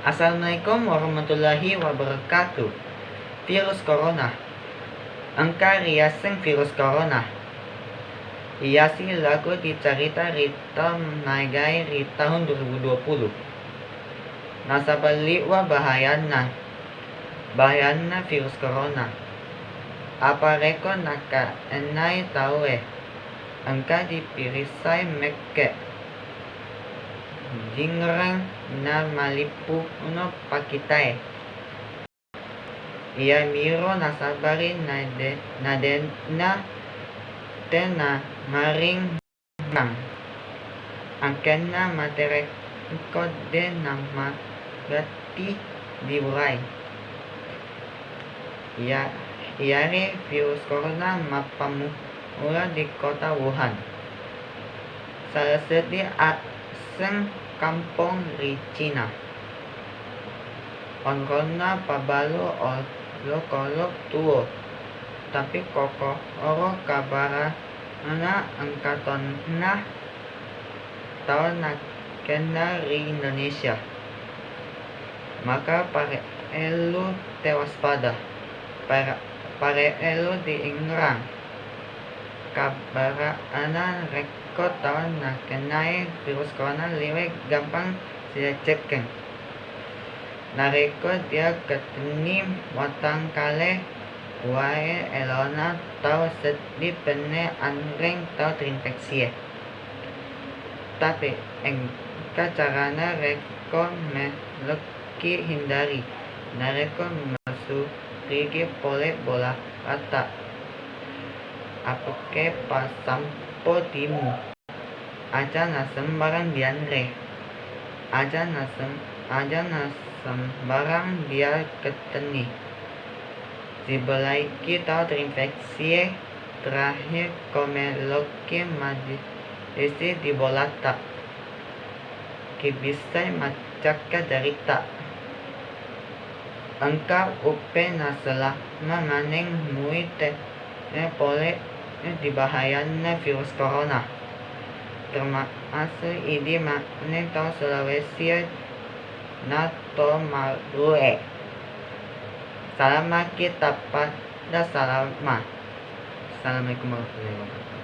Assalamualaikum warahmatullahi wabarakatuh. Virus Corona. Angka riaseng virus corona. Hiasi lagu dicarita Rita Nagai di tahun 2020. Nasabah liwa bahayana virus corona. Apa reko naka enai tahu angka dipirisai meke jingrang na malipu uno pakitai. Ia miro nasabari nadena tena maring nang angkena materi kode nama gati diurai. Iare virus corona mapamu mula di kota Wuhan. Salah satu aseng kampung di Cina. Corona pabalo kolok tuo. Tapi koko oro kabara na angkaton na tahun na kena di Indonesia. Maka pare elu tewas pada. Pare elu diingrang. Kabara ana rekod tahun na kenai virus corona liwe gampang saya cekeng. Narekod dia keteni watang kale wae elona tau sedih pene anreng tau terinfeksi. Tapi engka carana reko meleki hindari. Nareko masuk rigi pole bola rata. Apake pasampo timu. Aja nasem barang dianre. Aja nasem barang dia keteni. Dibelaiki tau terinfeksi terakhir komeloki isi di bolata. Kibisai macaka derita. Angka upe naselah maneng muite pole dibahayana virus corona. Termasuk idi maneng tau Sulawesi nato marue. Salama kita pada salama. Assalamualaikum warahmatullahi wabarakatuh.